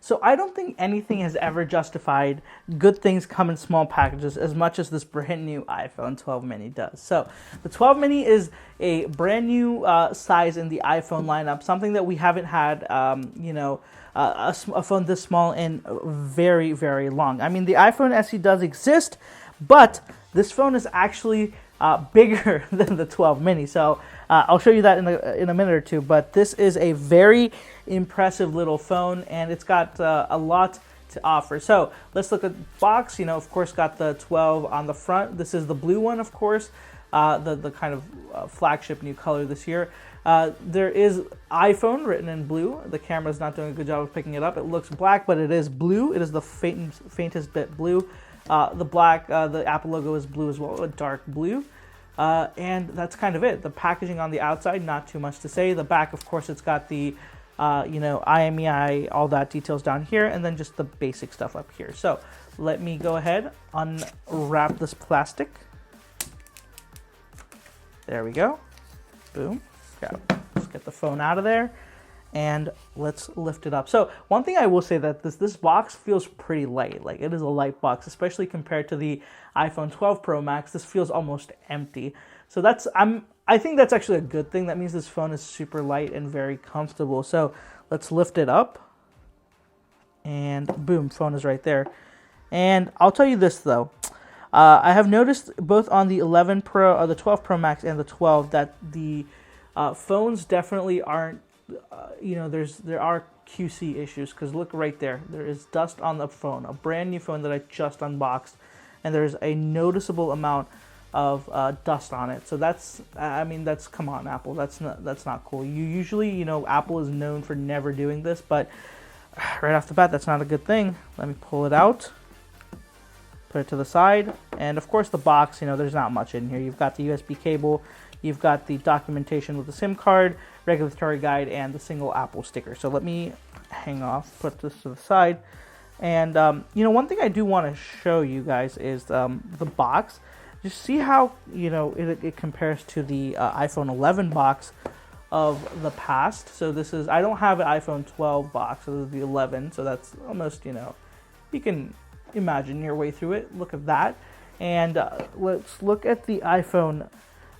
So I don't think anything has ever justified good things come in small packages as much as this brand new iPhone 12 mini does. So the 12 mini is a brand new size in the iPhone lineup, something that we haven't had, a phone this small in very, very long. I mean, the iPhone SE does exist, but this phone is actually bigger than the 12 mini. So I'll show you that in a minute or two. But this is a very impressive little phone, and it's got a lot to offer. So let's look at the box. Of course, got the 12 on the front. This is the blue one, of course, the kind of flagship new color this year. There is iPhone written in blue. The camera's not doing a good job of picking it up. It looks black, but it is blue. It is the faintest bit blue. The Apple logo is blue as well, a dark blue. And that's kind of it. The packaging on the outside, not too much to say. The back, of course, it's got the, IMEI, all that details down here, and then just the basic stuff up here. So let me go ahead, unwrap this plastic. There we go. Boom. Let's get the phone out of there. And let's lift it up. So one thing I will say that this box feels pretty light. Like, it is a light box, especially compared to the iPhone 12 Pro Max. This feels almost empty. So I think that's actually a good thing. That means this phone is super light and very comfortable. So let's lift it up. And boom, phone is right there. And I'll tell you this though. I have noticed both on the 11 Pro, or the 12 Pro Max and the 12 that the phones definitely aren't, there are QC issues, because look right there. There is dust on the phone, a brand new phone that I just unboxed, and there's a noticeable amount of dust on it. So that's come on, Apple. That's not cool. You usually, Apple is known for never doing this, but right off the bat, that's not a good thing. Let me pull it out, put it to the side, and of course the box, there's not much in here. You've got the USB cable, you've got the documentation with the SIM card, regulatory guide, and the single Apple sticker. So let me put this to the side. And, one thing I do want to show you guys is the box. Just see how, it compares to the iPhone 11 box of the past. So I don't have an iPhone 12 box, so this is the 11. So that's almost, you can imagine your way through it. Look at that. And let's look at the iPhone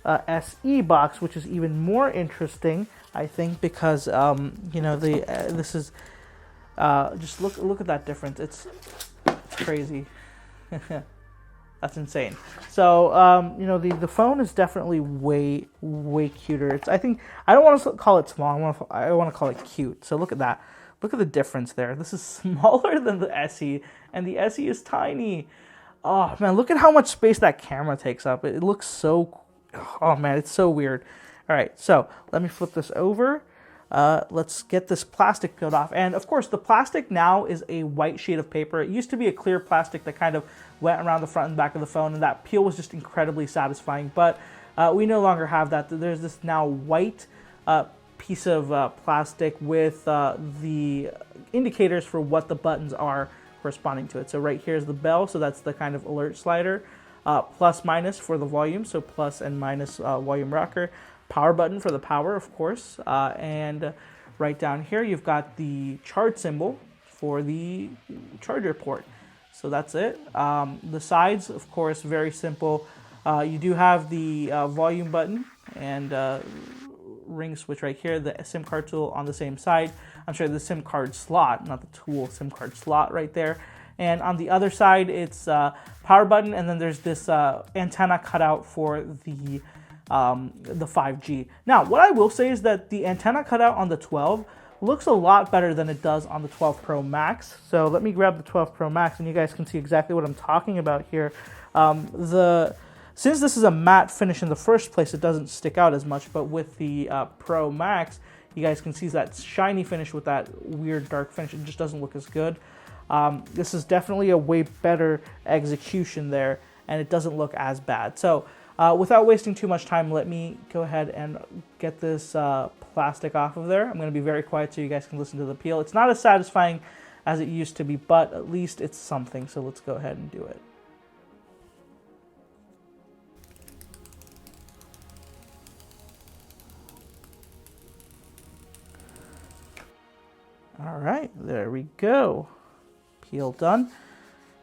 SE box, which is even more interesting, I think, because this is just look at that difference. It's crazy. That's insane. So the phone is definitely way cuter. I don't want to call it small. I want to call it cute. So look at that. Look at the difference there. This is smaller than the SE, and the SE is tiny. Oh man, look at how much space that camera takes up. It looks so. Oh man, it's so weird. All right, so let me flip this over. Let's get this plastic peeled off. And of course, the plastic now is a white sheet of paper. It used to be a clear plastic that kind of went around the front and back of the phone, and that peel was just incredibly satisfying. But we no longer have that. There's this now white piece of plastic with the indicators for what the buttons are corresponding to it. So right here is the bell, so that's the kind of alert slider. Plus minus for the volume, so plus and minus volume rocker. Power button for the power, of course. And right down here, you've got the charge symbol for the charger port. So that's it. The sides, of course, very simple. You do have the volume button and ring switch right here, the SIM card tool on the same side. I'm sorry, the SIM card slot, not the tool, SIM card slot right there. And on the other side, it's power button, and then there's this antenna cutout for the 5G. Now, what I will say is that the antenna cutout on the 12 looks a lot better than it does on the 12 Pro Max. So let me grab the 12 Pro Max, and you guys can see exactly what I'm talking about here. Since this is a matte finish in the first place, it doesn't stick out as much, but with the Pro Max, you guys can see that shiny finish with that weird dark finish. It just doesn't look as good. This is definitely a way better execution there, and it doesn't look as bad. So without wasting too much time, let me go ahead and get this plastic off of there. I'm going to be very quiet so you guys can listen to the peel. It's not as satisfying as it used to be, but at least it's something. So let's go ahead and do it. All right, there we go. Peel done.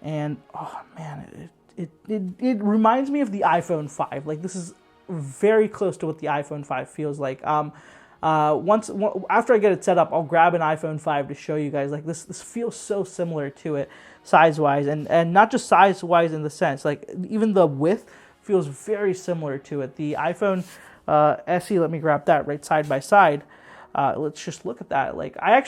And oh man, it reminds me of the iPhone 5. Like this is very close to what the iPhone 5 feels like. After I get it set up, I'll grab an iPhone 5 to show you guys. Like this feels so similar to it size-wise, and not just size-wise in the sense, like even the width feels very similar to it. The iPhone SE, let me grab that right side by side. Let's just look at that. Like I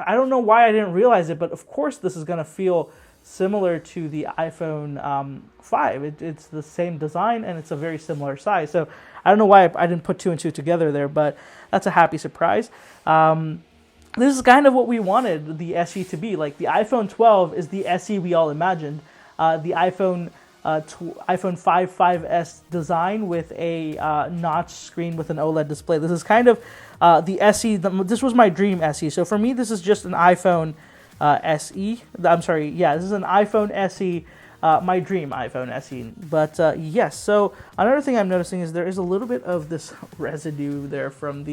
don't know why I didn't realize it, but of course this is gonna feel similar to the iPhone 5. It's the same design and it's a very similar size. So I don't know why I didn't put two and two together there, but that's a happy surprise. This is kind of what we wanted the SE to be. Like the iPhone 12 is the SE we all imagined. The iPhone 5 5S design with a notch screen with an OLED display. This is kind of the SE. This was my dream SE. So for me, this is just an iPhone SE. I'm sorry. Yeah, this is an iPhone SE. My dream iPhone SE. But yes, so another thing I'm noticing is there is a little bit of this residue there from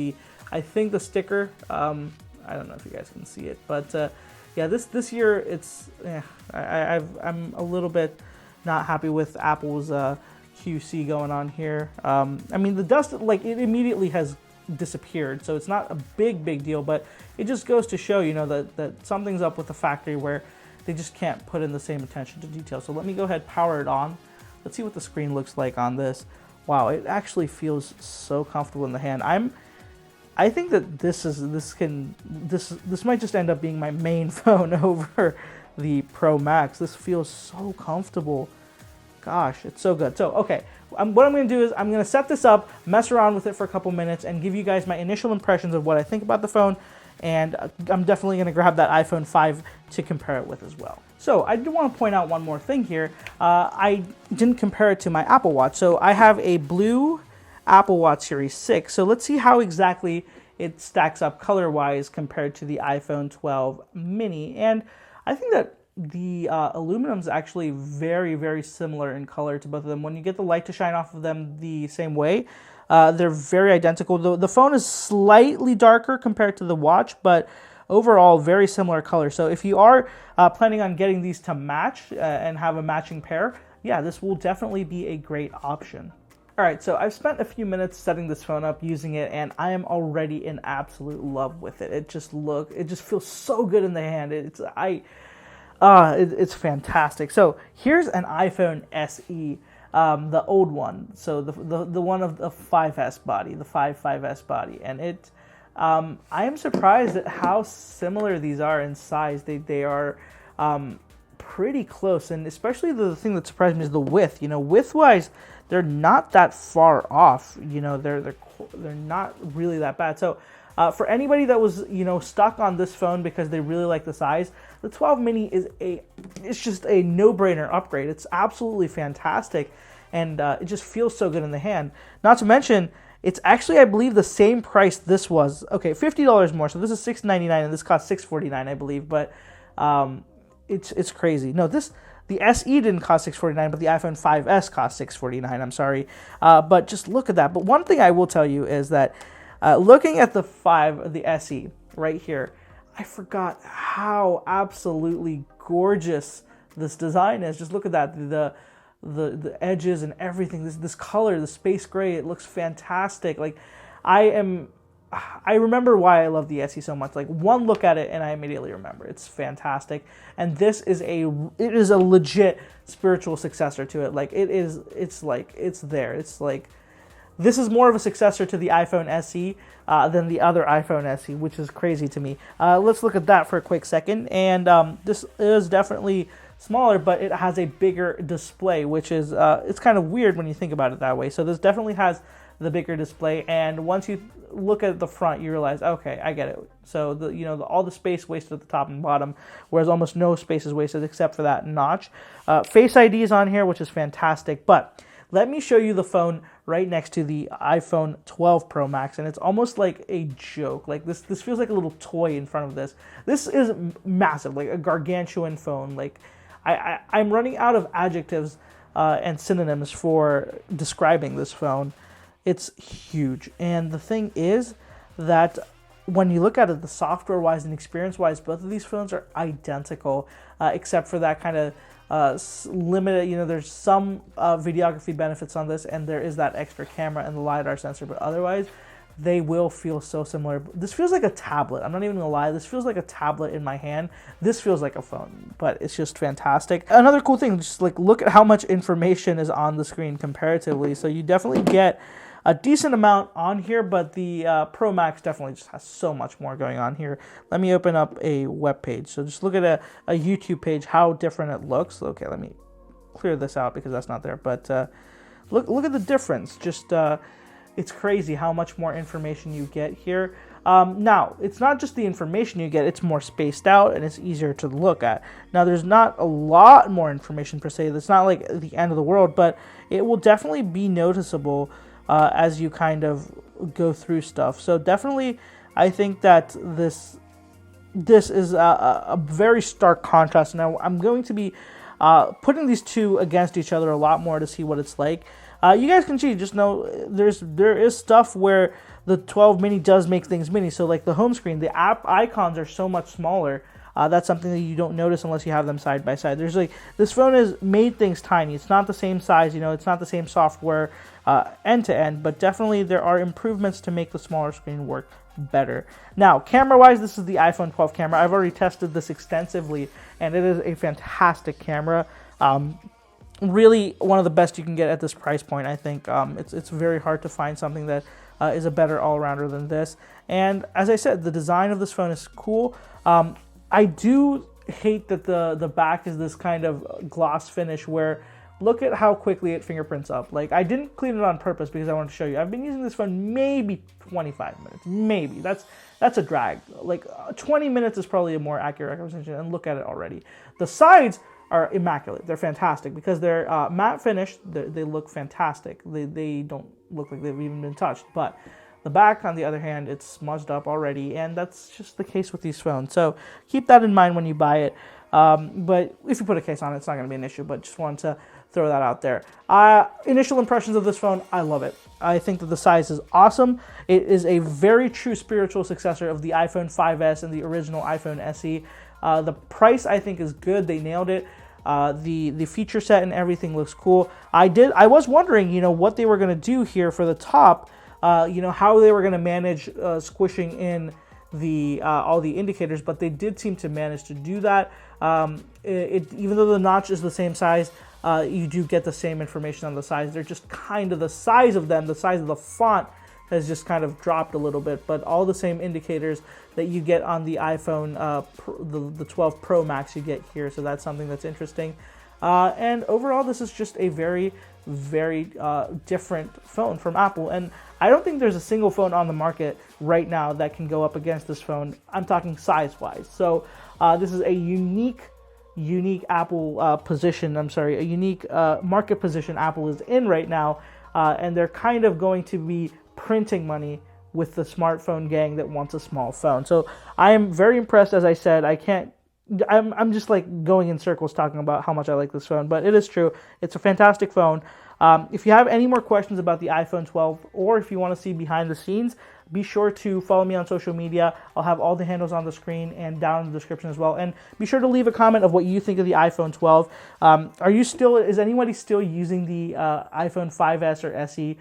I think the sticker. I don't know if you guys can see it, but yeah, this year it's I'm a little bit not happy with Apple's QC going on here. I mean, the dust, like, it immediately has disappeared, so it's not a big deal, but it just goes to show, you know, that something's up with the factory where they just can't put in the same attention to detail. So let me go ahead, power it on. Let's see what the screen looks like on this. Wow, it actually feels so comfortable in the hand. I think that this might just end up being my main phone over the Pro Max. This feels so comfortable. Gosh, it's so good. So, okay, what I'm going to do is I'm going to set this up, mess around with it for a couple minutes, and give you guys my initial impressions of what I think about the phone. And I'm definitely going to grab that iPhone 5 to compare it with as well. So I do want to point out one more thing here. I didn't compare it to my Apple Watch. So I have a blue Apple Watch Series 6. So let's see how exactly it stacks up color-wise compared to the iPhone 12 mini. And I think that the aluminum is actually very similar in color to both of them. When you get the light to shine off of them the same way, they're very identical. The phone is slightly darker compared to the watch, but overall very similar color. So if you are planning on getting these to match and have a matching pair, yeah, this will definitely be a great option. All right, so I've spent a few minutes setting this phone up, using it, and I am already in absolute love with it. It just feels so good in the hand. It's fantastic. So here's an iPhone SE, the old one. So the one of the 5S body, the 5S body, and I am surprised at how similar these are in size. They are pretty close, and especially the thing that surprised me is the width. You know, width-wise, they're not that far off. You know, they're not really that bad. So for anybody that was, you know, stuck on this phone because they really like the size, the 12 mini it's just a no-brainer upgrade. It's absolutely fantastic, and it just feels so good in the hand. Not to mention, it's actually, I believe, the same price this was. Okay, $50 more. So this is $699, and this cost $649, I believe. But it's crazy. No, the SE didn't cost $649, but the iPhone 5S cost $649. I'm sorry, but just look at that. But one thing I will tell you is that looking at the SE right here, I forgot how absolutely gorgeous this design is. Just look at that, the edges and everything. This color, the space gray, it looks fantastic. Like I remember why I love the SE so much. Like one look at it and I immediately remember. It's fantastic. And this is a legit spiritual successor to it. Like it's there. It's like, this is more of a successor to the iPhone SE than the other iPhone SE, which is crazy to me. Let's look at that for a quick second. And this is definitely smaller, but it has a bigger display, which is, it's kind of weird when you think about it that way. So this definitely has the bigger display, and once you look at the front, you realize, okay, I get it. So all the space wasted at the top and bottom, whereas almost no space is wasted except for that notch. Face ID is on here, which is fantastic. But let me show you the phone right next to the iPhone 12 Pro Max, and it's almost like a joke. Like this feels like a little toy in front of this. This is massive, like a gargantuan phone. Like I'm running out of adjectives and synonyms for describing this phone. It's huge, and the thing is that when you look at it, the software-wise and experience-wise, both of these phones are identical, except for that kind of limited, there's some videography benefits on this, and there is that extra camera and the LiDAR sensor, but otherwise, they will feel so similar. This feels like a tablet. I'm not even gonna lie. This feels like a tablet in my hand. This feels like a phone, but it's just fantastic. Another cool thing, just like look at how much information is on the screen comparatively. So you definitely get a decent amount on here, but the Pro Max definitely just has so much more going on here. Let me open up a web page. So just look at a YouTube page, how different it looks. Okay, let me clear this out because that's not there. But look at the difference. Just it's crazy how much more information you get here. Now, it's not just the information you get, it's more spaced out and it's easier to look at. Now, there's not a lot more information per se. It's not like the end of the world, but it will definitely be noticeable as you kind of go through stuff. So definitely, I think that this is a very stark contrast. Now, I'm going to be putting these two against each other a lot more to see what it's like. You guys can see, just know there is stuff where the 12 mini does make things mini. So like the home screen, the app icons are so much smaller. That's something that you don't notice unless you have them side by side. There's like, this phone has made things tiny. It's not the same size, it's not the same software end to end, but definitely there are improvements to make the smaller screen work better. Now, camera-wise, this is the iPhone 12 camera. I've already tested this extensively, and it is a fantastic camera. Really one of the best you can get at this price point, I think. It's very hard to find something that is a better all-rounder than this. And as I said, the design of this phone is cool. I do hate that the back is this kind of gloss finish where look at how quickly it fingerprints up. Like, I didn't clean it on purpose because I wanted to show you. I've been using this phone maybe 25 minutes. Maybe. That's a drag. Like, 20 minutes is probably a more accurate representation, and look at it already. The sides are immaculate. They're fantastic because they're matte finished. They look fantastic. They don't look like they've even been touched. But the back, on the other hand, it's smudged up already, and that's just the case with these phones. So keep that in mind when you buy it. But if you put a case on it, it's not going to be an issue, but just wanted to throw that out there. Initial impressions of this phone, I love it. I think that the size is awesome. It is a very true spiritual successor of the iPhone 5S and the original iPhone SE. The price, I think, is good. They nailed it. The feature set and everything looks cool. I was wondering, what they were going to do here for the top, how they were going to manage squishing in the all the indicators, but they did seem to manage to do that. Even though the notch is the same size, you do get the same information on the size. They're just kind of the size of them, the size of the font has just kind of dropped a little bit, but all the same indicators that you get on the iPhone, the 12 Pro Max you get here, so that's something that's interesting. And overall, this is just a very, very different phone from Apple, and I don't think there's a single phone on the market right now that can go up against this phone. I'm talking size-wise. So this is a unique Apple position. A unique market position Apple is in right now, and they're kind of going to be printing money with the smartphone gang that wants a small phone. So I am very impressed. As I said, I'm just like going in circles talking about how much I like this phone, but it is true. It's a fantastic phone. If you have any more questions about the iPhone 12, or if you want to see behind the scenes, be sure to follow me on social media. I'll have all the handles on the screen and down in the description as well. And be sure to leave a comment of what you think of the iPhone 12. Is anybody still using the iPhone 5S or SE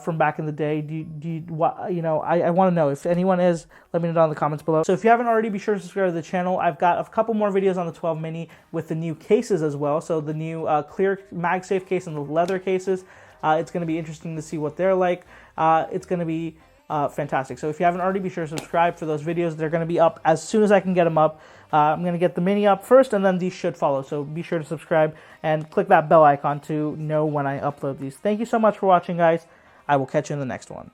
from back in the day? I want to know. If anyone is, let me know down in the comments below. So if you haven't already, be sure to subscribe to the channel. I've got a couple more videos on the 12 mini with the new cases as well. So the new clear MagSafe case and the leather cases. It's going to be interesting to see what they're like. It's going to be fantastic. So if you haven't already, be sure to subscribe for those videos. They're going to be up as soon as I can get them up. I'm going to get the mini up first, and then these should follow. So be sure to subscribe and click that bell icon to know when I upload these. Thank you so much for watching, guys. I will catch you in the next one.